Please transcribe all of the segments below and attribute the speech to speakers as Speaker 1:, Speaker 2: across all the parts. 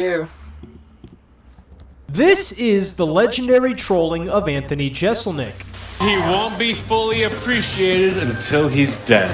Speaker 1: Here.
Speaker 2: This is the legendary trolling of Anthony Jesselnik.
Speaker 3: He won't be fully appreciated until he's dead.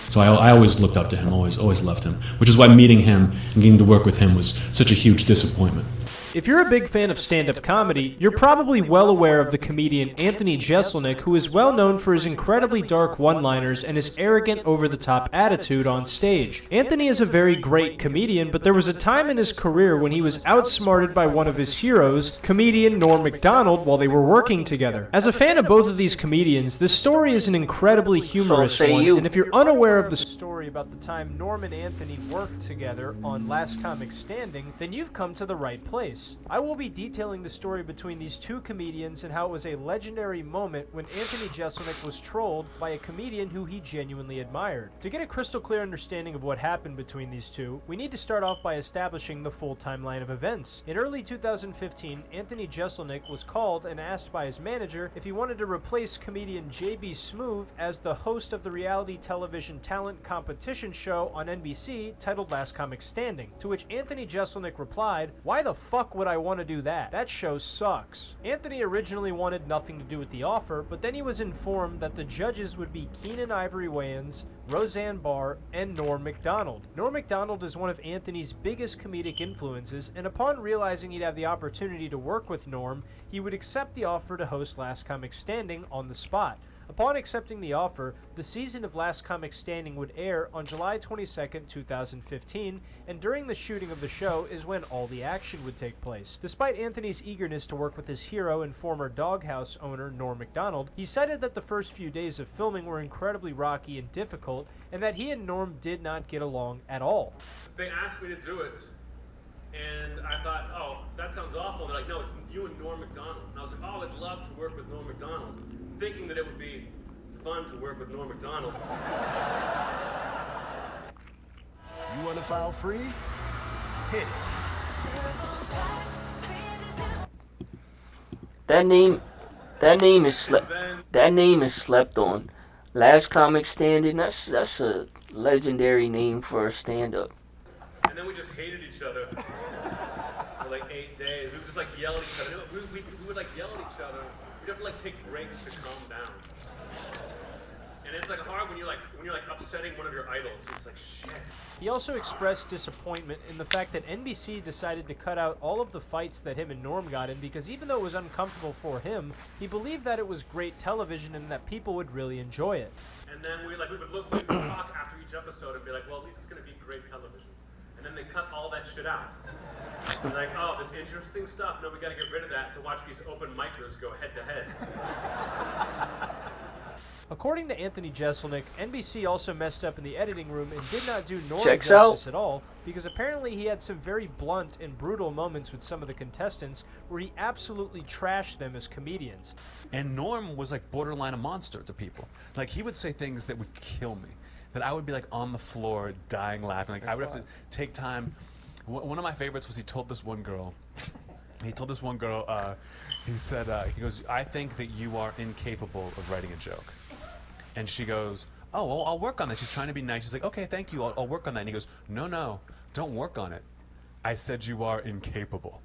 Speaker 4: So I always looked up to him, always loved him, which is why meeting him and getting to work with him was such a huge disappointment.
Speaker 2: If you're a big fan of stand-up comedy, you're probably well aware of the comedian Anthony Jesselnik, who is well known for his incredibly dark one-liners and his arrogant, over-the-top attitude on stage. Anthony is a very great comedian, but there was a time in his career when he was outsmarted by one of his heroes, comedian Norm Macdonald, while they were working together. As a fan of both of these comedians, this story is an incredibly humorous one, and if you're unaware of the story about the time Norm and Anthony worked together on Last Comic Standing, then you've come to the right place. I will be detailing the story between these two comedians and how it was a legendary moment when Anthony Jesselnik was trolled by a comedian who he genuinely admired. To get a crystal clear understanding of what happened between these two, we need to start off by establishing the full timeline of events. In early 2015, Anthony Jesselnik was called and asked by his manager if he wanted to replace comedian JB Smoove as the host of the reality television talent competition show on NBC titled Last Comic Standing, to which Anthony Jesselnik replied, "Why the fuck would I want to do that? That show sucks." Anthony originally wanted nothing to do with the offer, but then he was informed that the judges would be Keenan Ivory Wayans, Roseanne Barr, and Norm Macdonald. Norm Macdonald is one of Anthony's biggest comedic influences, and upon realizing he'd have the opportunity to work with Norm, he would accept the offer to host Last Comic Standing on the spot. Upon accepting the offer, the season of Last Comic Standing would air on July 22nd, 2015, and during the shooting of the show is when all the action would take place. Despite Anthony's eagerness to work with his hero and former Doghouse owner, Norm Macdonald, he cited that the first few days of filming were incredibly rocky and difficult, and that he and Norm did not get along at all.
Speaker 5: They asked me to do it, and I thought, oh, that sounds awful. And they're like, no, it's you and Norm Macdonald. And I was like, oh, I'd love to work with Norm Macdonald, thinking that it would be fun to work with Norm Macdonald.
Speaker 6: You want to file free? Hit it.
Speaker 1: That name is slept on. Last Comic Standing, that's a legendary name for a stand-up.
Speaker 5: And then we just hated each other for like 8 days. We would just like yell at each other. We would like yell at each other. We'd have to like take breaks to calm down. And it's like hard when you're like upsetting one of your idols. It's like shit.
Speaker 2: He also expressed disappointment in the fact that NBC decided to cut out all of the fights that him and Norm got in, because even though it was uncomfortable for him, he believed that it was great television and that people would really enjoy it.
Speaker 5: And then we would talk after each episode and be like, well, at least it's gonna be great television. And then they cut all that shit out. They're like, oh, this interesting stuff. No, we gotta get rid of that to watch these open micers go head to head.
Speaker 2: According to Anthony Jesselnik, NBC also messed up in the editing room and did not do Norm
Speaker 1: Checks
Speaker 2: justice
Speaker 1: out.
Speaker 2: at all, because apparently he had some very blunt and brutal moments with some of the contestants where he absolutely trashed them as comedians.
Speaker 7: And Norm was like borderline a monster to people. Like, he would say things that would kill me, that I would be like on the floor dying laughing. Like, I would have to take time. One of my favorites was he told this one girl, he said, he goes, "I think that you are incapable of writing a joke." And she goes, "Oh, well, I'll work on that." She's trying to be nice. She's like, "Okay, thank you, I'll work on that." And he goes, No, don't work on it. I said you are incapable."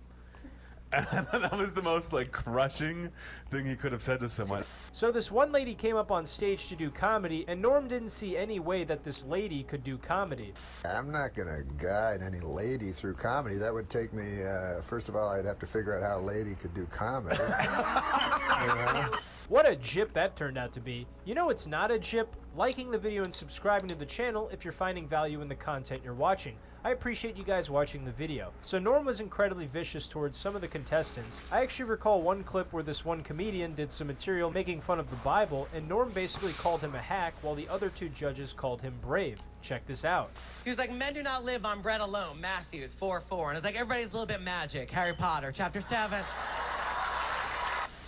Speaker 7: And that was the most like crushing thing he could have said to someone.
Speaker 2: So this one lady came up on stage to do comedy, and Norm didn't see any way that this lady could do comedy.
Speaker 6: I'm not going to guide any lady through comedy. That would take me, first of all, I'd have to figure out how a lady could do comedy. You know?
Speaker 2: What a jip that turned out to be. You know it's not a jip? Liking the video and subscribing to the channel if you're finding value in the content you're watching. I appreciate you guys watching the video. So Norm was incredibly vicious towards some of the contestants. I actually recall one clip where this one comedian did some material making fun of the Bible, and Norm basically called him a hack while the other two judges called him brave. Check this out.
Speaker 8: He was like, "Men do not live on bread alone," Matthew 4:4. And it's like, everybody's a little bit magic. Harry Potter, chapter 7.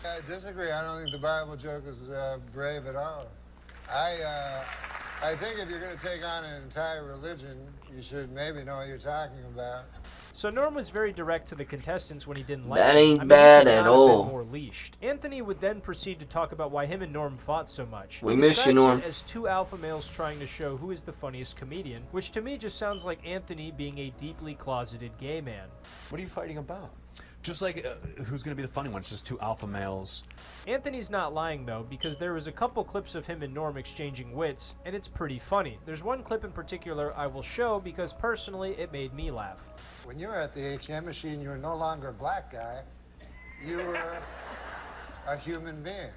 Speaker 9: I disagree. I don't think the Bible joke is brave at all. I think if you're going to take on an entire religion, You should maybe know what you're talking about.
Speaker 2: So Norm was very direct to the contestants when he didn't like
Speaker 1: That
Speaker 2: them.
Speaker 1: ain't
Speaker 2: I mean,
Speaker 1: bad
Speaker 2: he could
Speaker 1: at
Speaker 2: not have
Speaker 1: all.
Speaker 2: been more leashed. Anthony would then proceed to talk about why him and Norm fought so much.
Speaker 1: We
Speaker 2: He
Speaker 1: miss you,
Speaker 2: describes
Speaker 1: Norm.
Speaker 2: it as two alpha males trying to show who is the funniest comedian, which to me just sounds like Anthony being a deeply closeted gay man.
Speaker 7: What are you fighting about? Just like who's going to be the funny one? It's just two alpha males.
Speaker 2: Anthony's not lying though, because there was a couple clips of him and Norm exchanging wits, and it's pretty funny. There's one clip in particular I will show because personally it made me laugh.
Speaker 9: When you were at the ATM machine, you were no longer a black guy. You were a human being.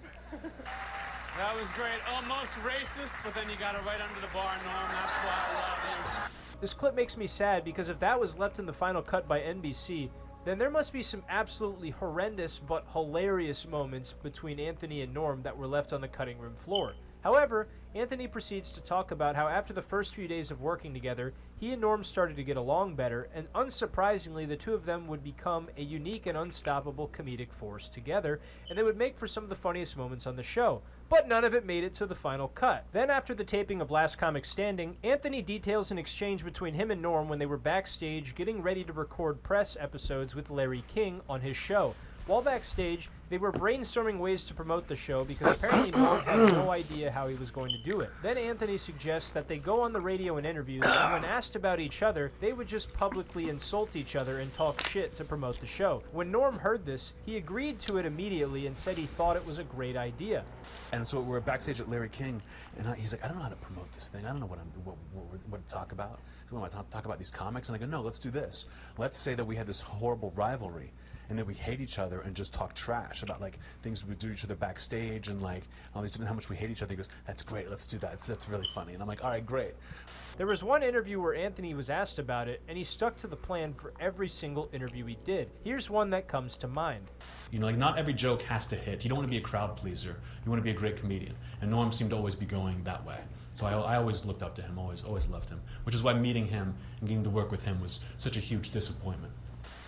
Speaker 3: That was great. Almost racist, but then you got it right under the bar, Norm. That's why I love you.
Speaker 2: This clip makes me sad because if that was left in the final cut by NBC, then there must be some absolutely horrendous but hilarious moments between Anthony and Norm that were left on the cutting room floor. However, Anthony proceeds to talk about how after the first few days of working together, he and Norm started to get along better, and unsurprisingly, the two of them would become a unique and unstoppable comedic force together, and they would make for some of the funniest moments on the show. But none of it made it to the final cut. Then after the taping of Last Comic Standing, Anthony details an exchange between him and Norm when they were backstage getting ready to record press episodes with Larry King on his show. While backstage, they were brainstorming ways to promote the show because apparently Norm had no idea how he was going to do it. Then Anthony suggests that they go on the radio in interviews, and when asked about each other, they would just publicly insult each other and talk shit to promote the show. When Norm heard this, he agreed to it immediately and said he thought it was a great idea.
Speaker 7: And so we're backstage at Larry King, and he's like, I don't know how to promote this thing. I don't know what to talk about. So we want to talk about these comics, and I go, no, let's do this. Let's say that we had this horrible rivalry, and then we hate each other and just talk trash about like things we do to each other backstage and like all these how much we hate each other. He goes, that's great, let's do that. That's really funny. And I'm like, all right, great.
Speaker 2: There was one interview where Anthony was asked about it, and he stuck to the plan for every single interview he did. Here's one that comes to mind.
Speaker 4: You know, like not every joke has to hit. You don't want to be a crowd pleaser. You want to be a great comedian. And Norm seemed to always be going that way. So I always looked up to him, always loved him. Which is why meeting him and getting to work with him was such a huge disappointment.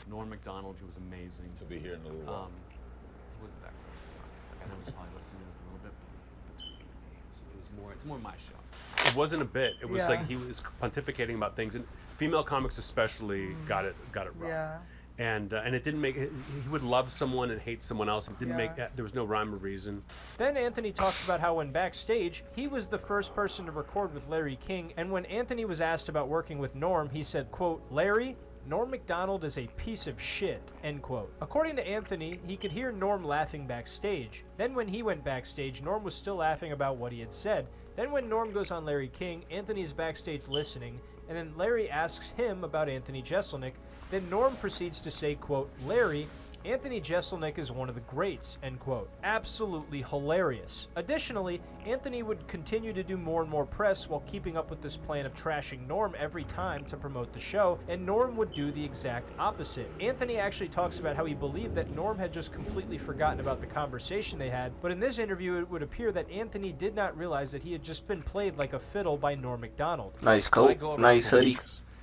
Speaker 10: Norm Macdonald, who was amazing.
Speaker 6: He'll be here in a little while.
Speaker 10: He wasn't that great. I know he's probably listening to this a little bit, but between you and me, it's more my show.
Speaker 5: It wasn't a bit. It was like he was pontificating about things, and female comics especially got it rough.
Speaker 11: Yeah.
Speaker 5: And it didn't make. He would love someone and hate someone else. It didn't make. There was no rhyme or reason.
Speaker 2: Then Anthony talks about how when backstage, he was the first person to record with Larry King, and when Anthony was asked about working with Norm, he said, quote, Larry, Norm Macdonald is a piece of shit, end quote. According to Anthony, he could hear Norm laughing backstage. Then when he went backstage, Norm was still laughing about what he had said. Then when Norm goes on Larry King, Anthony's backstage listening, and then Larry asks him about Anthony Jesselnik. Then Norm proceeds to say, quote, Larry, Anthony Jesselnik is one of the greats, end quote. Absolutely hilarious. Additionally, Anthony would continue to do more and more press while keeping up with this plan of trashing Norm every time to promote the show, and Norm would do the exact opposite. Anthony actually talks about how he believed that Norm had just completely forgotten about the conversation they had, but in this interview it would appear that Anthony did not realize that he had just been played like a fiddle by Norm Macdonald.
Speaker 1: Nice coat, nice hoodie.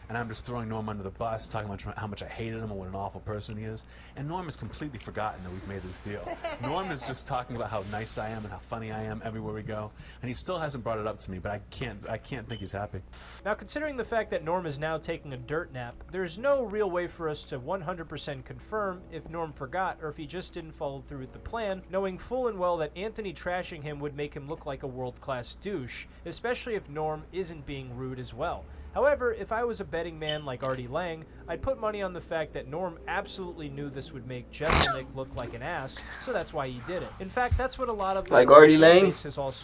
Speaker 7: And I'm just throwing Norm under the bus, talking about how much I hated him and what an awful person he is. And Norm has completely forgotten that we've made this deal. Norm is just talking about how nice I am and how funny I am everywhere we go. And he still hasn't brought it up to me, but I can't think he's happy.
Speaker 2: Now, considering the fact that Norm is now taking a dirt nap, there's no real way for us to 100% confirm if Norm forgot or if he just didn't follow through with the plan, knowing full and well that Anthony trashing him would make him look like a world-class douche, especially if Norm isn't being rude as well. However, if I was a betting man like Artie Lang, I'd put money on the fact that Norm absolutely knew this would make Jesselnik look like an ass, so that's why he did it. In fact, that's what a lot of
Speaker 1: like Artie Lang.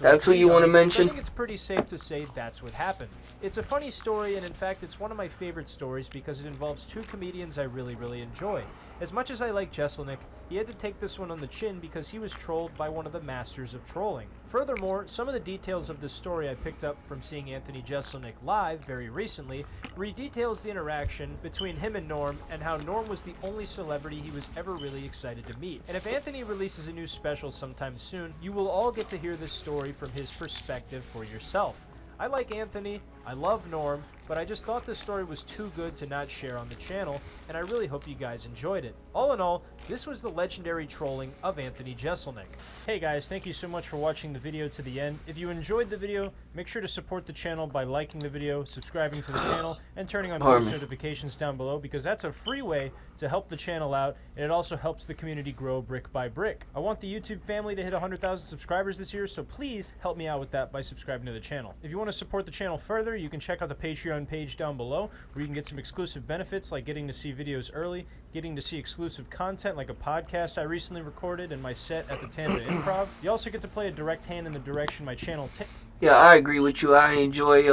Speaker 1: That's who you want to mention.
Speaker 2: I think it's pretty safe to say that's what happened. It's a funny story, and in fact, it's one of my favorite stories because it involves two comedians I really enjoy. As much as I like Jesselnik, he had to take this one on the chin because he was trolled by one of the masters of trolling. Furthermore, some of the details of this story I picked up from seeing Anthony Jesselnik live very recently, where he details the interaction between him and Norm and how Norm was the only celebrity he was ever really excited to meet. And if Anthony releases a new special sometime soon, you will all get to hear this story from his perspective for yourself. I like Anthony, I love Norm, but I just thought this story was too good to not share on the channel, and I really hope you guys enjoyed it. All in all, this was the legendary trolling of Anthony Jesselnik. Hey guys, thank you so much for watching the video to the end. If you enjoyed the video, make sure to support the channel by liking the video, subscribing to the channel, and turning on post notifications down below, because that's a free way to help the channel out, and it also helps the community grow brick by brick. I want the YouTube family to hit 100,000 subscribers this year, so please help me out with that by subscribing to the channel. If you want to support the channel further, you can check out the Patreon page down below, where you can get some exclusive benefits like getting to see videos early, getting to see exclusive content like a podcast I recently recorded in my set at the Tampa Improv. You also get to play a direct hand in the direction my channel takes.
Speaker 1: Yeah, I agree with you. I enjoy,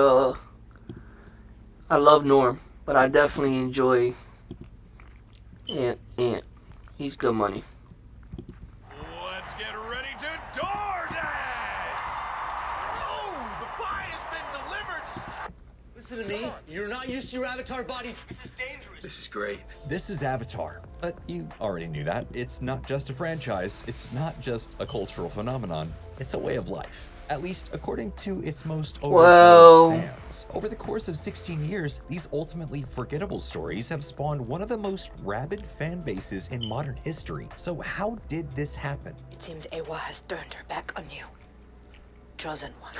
Speaker 1: I love Norm, but I definitely enjoy Ant. He's good money.
Speaker 11: Let's get ready to DoorDash! Oh, the pie has been delivered.
Speaker 8: Listen to me. You're not used to your avatar body. This is dangerous.
Speaker 11: This is great.
Speaker 12: This is Avatar, but you already knew that. It's not just a franchise. It's not just a cultural phenomenon. It's a way of life. At least according to its most overzealous fans. Over the course of 16 years, these ultimately forgettable stories have spawned one of the most rabid fan bases in modern history. So how did this happen?
Speaker 13: It seems Awa has turned her back on you. Chosen one.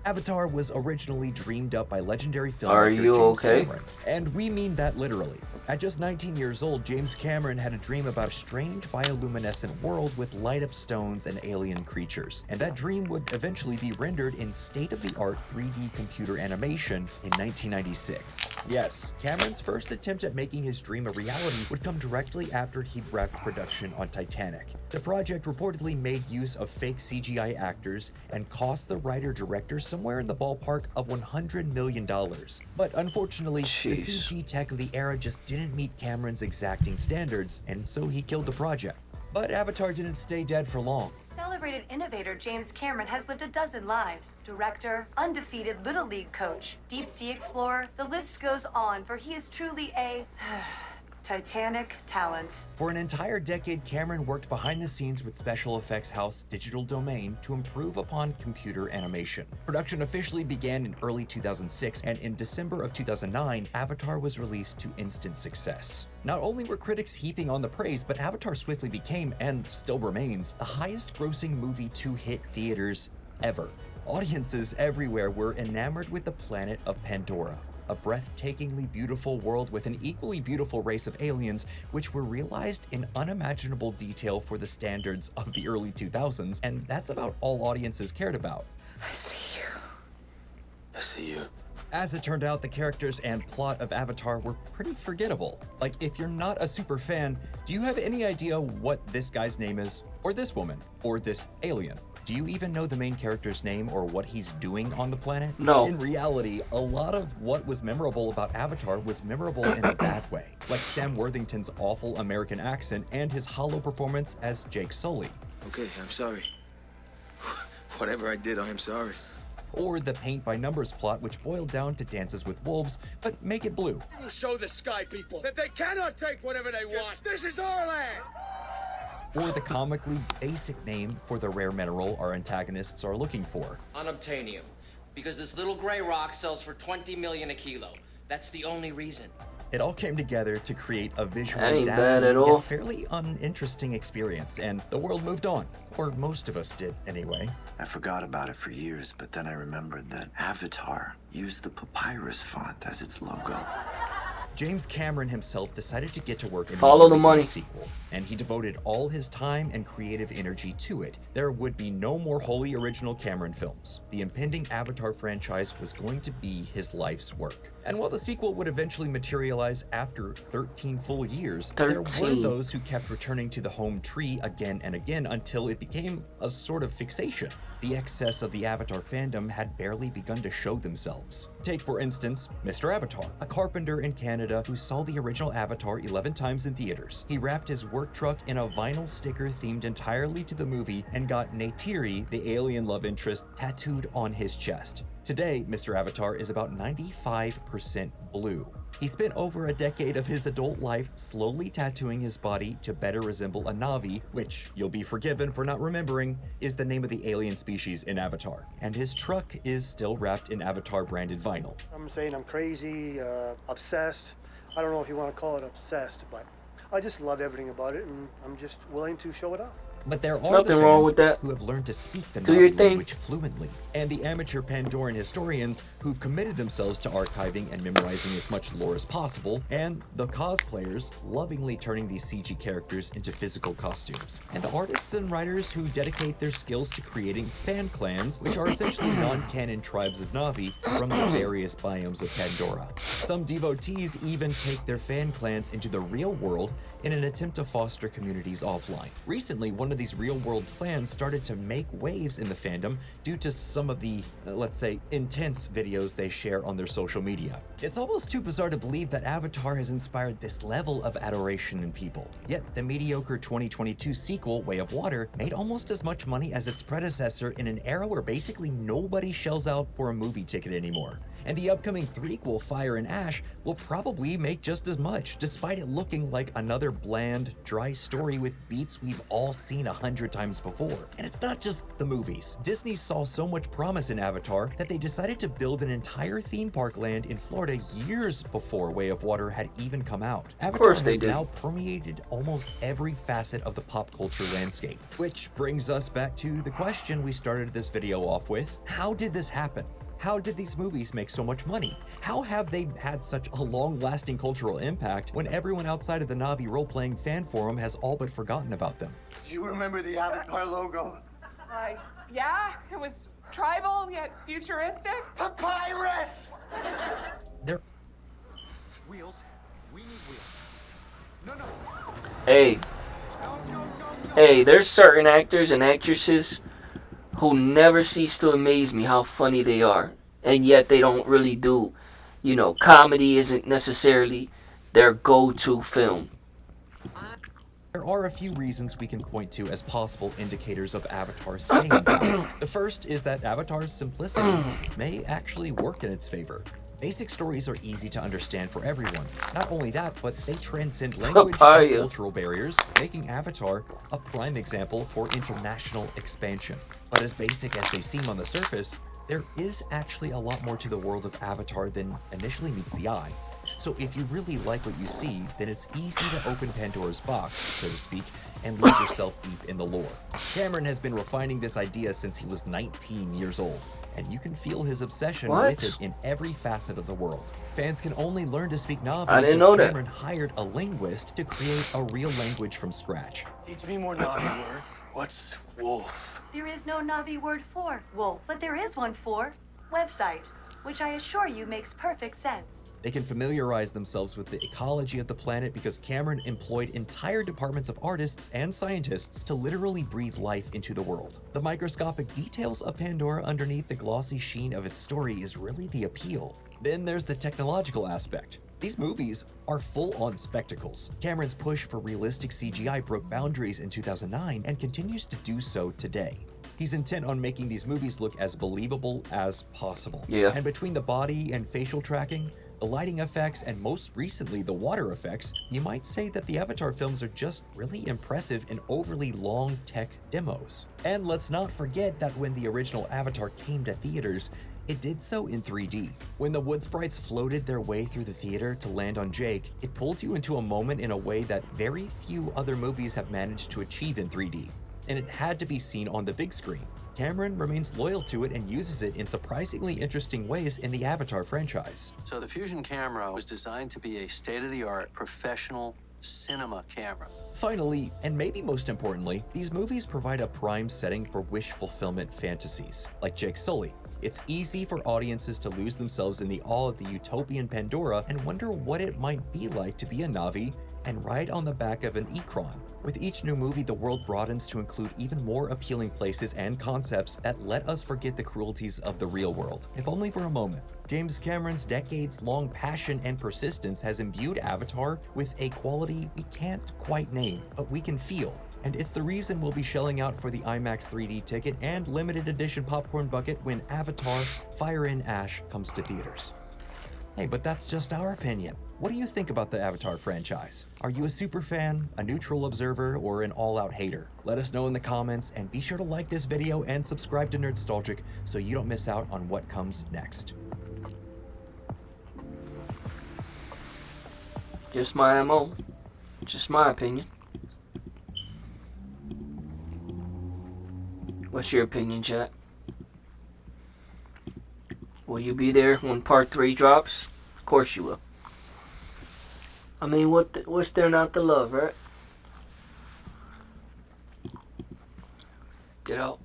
Speaker 12: Avatar was originally dreamed up by legendary filmmaker James Cameron, and we mean that literally. At just 19 years old, James Cameron had a dream about a strange bioluminescent world with light-up stones and alien creatures, and that dream would eventually be rendered in state-of-the-art 3D computer animation in 1996. Yes, Cameron's first attempt at making his dream a reality would come directly after he'd wrapped production on Titanic. The project reportedly made use of fake CGI actors and cost the writer-director somewhere in the ballpark of $100 million. But unfortunately, the CG tech of the era just didn't meet Cameron's exacting standards, and so he killed the project. But Avatar didn't stay dead for long.
Speaker 14: Celebrated innovator James Cameron has lived a dozen lives. Director, undefeated Little League coach, deep sea explorer, the list goes on, for he is truly a Titanic talent.
Speaker 12: For an entire decade, Cameron worked behind the scenes with special effects house Digital Domain to improve upon computer animation. Production officially began in early 2006, and in December of 2009, Avatar was released to instant success. Not only were critics heaping on the praise, but Avatar swiftly became, and still remains, the highest-grossing movie to hit theaters ever. Audiences everywhere were enamored with the planet of Pandora, a breathtakingly beautiful world with an equally beautiful race of aliens, which were realized in unimaginable detail for the standards of the early 2000s, and that's about all audiences cared about.
Speaker 13: I see you.
Speaker 11: I see you.
Speaker 12: As it turned out, the characters and plot of Avatar were pretty forgettable. Like, if you're not a super fan, do you have any idea what this guy's name is? Or this woman? Or this alien? Do you even know the main character's name or what he's doing on the planet?
Speaker 1: No.
Speaker 12: In reality, a lot of what was memorable about Avatar was memorable in a bad way, like Sam Worthington's awful American accent and his hollow performance as Jake Sully.
Speaker 11: Okay, I'm sorry. Whatever I did, I am sorry.
Speaker 12: Or the paint-by-numbers plot, which boiled down to Dances with Wolves, but make it blue.
Speaker 11: We will show the sky people that they cannot take whatever they want. This is our land.
Speaker 12: Or the comically basic name for the rare mineral our antagonists are looking for.
Speaker 15: Unobtainium. Because this little gray rock sells for 20 million a kilo. That's the only reason.
Speaker 12: It all came together to create a visually
Speaker 1: ain't bad
Speaker 12: dazzling
Speaker 1: at all.
Speaker 12: yet fairly uninteresting experience, and the world moved on. Or most of us did, anyway.
Speaker 16: I forgot about it for years, but then I remembered that Avatar used the papyrus font as its logo.
Speaker 12: James Cameron himself decided to get to work in
Speaker 1: Follow the money.
Speaker 12: sequel, and he devoted all his time and creative energy to it. There would be no more wholly original Cameron films. The impending Avatar franchise was going to be his life's work. And while the sequel would eventually materialize after 13 full years, there were those who kept returning to the home tree again and again until it became a sort of fixation. The excess of the Avatar fandom had barely begun to show themselves. Take, for instance, Mr. Avatar, a carpenter in Canada who saw the original Avatar 11 times in theaters. He wrapped his work truck in a vinyl sticker themed entirely to the movie and got Neytiri, the alien love interest, tattooed on his chest. Today, Mr. Avatar is about 95% blue. He spent over a decade of his adult life slowly tattooing his body to better resemble a Na'vi, which, you'll be forgiven for not remembering, is the name of the alien species in Avatar. And his truck is still wrapped in Avatar branded vinyl.
Speaker 17: I'm saying I'm crazy, obsessed. I don't know if you want to call it obsessed, but I just love everything about it, and I'm just willing to show it off.
Speaker 12: But there are
Speaker 1: Nothing wrong with that.
Speaker 12: who have learned to speak the
Speaker 1: Do your
Speaker 12: Na'vi
Speaker 1: thing.
Speaker 12: language fluently, and the amateur Pandoran historians who've committed themselves to archiving and memorizing as much lore as possible, and the cosplayers lovingly turning these CG characters into physical costumes, and the artists and writers who dedicate their skills to creating fan clans, which are essentially non-canon tribes of Na'vi from the various biomes of Pandora. Some devotees even take their fan clans into the real world in an attempt to foster communities offline. Recently, one of these real-world clans started to make waves in the fandom due to some of the, let's say, intense videos they share on their social media. It's almost too bizarre to believe that Avatar has inspired this level of adoration in people. Yet, the mediocre 2022 sequel, Way of Water, made almost as much money as its predecessor in an era where basically nobody shells out for a movie ticket anymore. And the upcoming threequel, Fire and Ash, will probably make just as much, despite it looking like another bland, dry story with beats we've all seen 100 times before. And it's not just the movies. Disney saw so much promise in Avatar that they decided to build an entire theme park land in Florida years before Way of Water had even come out. Avatar has now permeated almost every facet of the pop culture landscape. Which brings us back to the question we started this video off with. How did this happen? How did these movies make so much money? How have they had such a long-lasting cultural impact when everyone outside of the Na'vi role-playing fan forum has all but forgotten about them?
Speaker 11: Do you remember the Avatar logo?
Speaker 18: Yeah, it was tribal yet futuristic.
Speaker 11: Papyrus!
Speaker 12: There.
Speaker 11: Wheels. We need wheels. No.
Speaker 1: Hey. Hey, there's certain actors and actresses who never cease to amaze me how funny they are. And yet they don't really do, comedy isn't necessarily their go-to film.
Speaker 12: There are a few reasons we can point to as possible indicators of Avatar's staying power. The first is that Avatar's simplicity may actually work in its favor. Basic stories are easy to understand for everyone. Not only that, but they transcend language and cultural barriers, making Avatar a prime example for international expansion. But as basic as they seem on the surface, there is actually a lot more to the world of Avatar than initially meets the eye. So if you really like what you see, then it's easy to open Pandora's box, so to speak, and lose yourself deep in the lore. Cameron has been refining this idea since he was 19 years old, and you can feel his obsession with it in every facet of the world. Fans can only learn to speak Na'vi because Cameron hired a linguist to create a real language from scratch.
Speaker 11: Teach me more Na'vi words. What's wolf?
Speaker 14: There is no Na'vi word for wolf, but there is one for website, which I assure you makes perfect sense.
Speaker 12: They can familiarize themselves with the ecology of the planet because Cameron employed entire departments of artists and scientists to literally breathe life into the world. The microscopic details of Pandora underneath the glossy sheen of its story is really the appeal. Then there's the technological aspect. These movies are full-on spectacles. Cameron's push for realistic CGI broke boundaries in 2009 and continues to do so today. He's intent on making these movies look as believable as possible. And between the body and facial tracking, the lighting effects, and most recently the water effects, you might say that the Avatar films are just really impressive in overly long tech demos. And let's not forget that when the original Avatar came to theaters, it did so in 3D. When the wood sprites floated their way through the theater to land on Jake, it pulled you into a moment in a way that very few other movies have managed to achieve in 3D. And it had to be seen on the big screen. Cameron remains loyal to it and uses it in surprisingly interesting ways in the Avatar franchise.
Speaker 16: So the Fusion camera was designed to be a state-of-the-art professional cinema camera.
Speaker 12: Finally, and maybe most importantly, these movies provide a prime setting for wish fulfillment fantasies, like Jake Sully. It's easy for audiences to lose themselves in the awe of the utopian Pandora and wonder what it might be like to be a Na'vi and ride on the back of an Ikron. With each new movie, the world broadens to include even more appealing places and concepts that let us forget the cruelties of the real world, if only for a moment. James Cameron's decades-long passion and persistence has imbued Avatar with a quality we can't quite name, but we can feel. And it's the reason we'll be shelling out for the IMAX 3D ticket and limited edition popcorn bucket when Avatar: Fire and Ash comes to theaters. Hey, but that's just our opinion. What do you think about the Avatar franchise? Are you a super fan, a neutral observer, or an all-out hater? Let us know in the comments, and be sure to like this video and subscribe to Nerdstalgic so you don't miss out on what comes next.
Speaker 1: Just my MO. Just my opinion. What's your opinion, chat? Will you be there when part 3 drops? Of course you will. I mean, what's there not to love, right? Get out.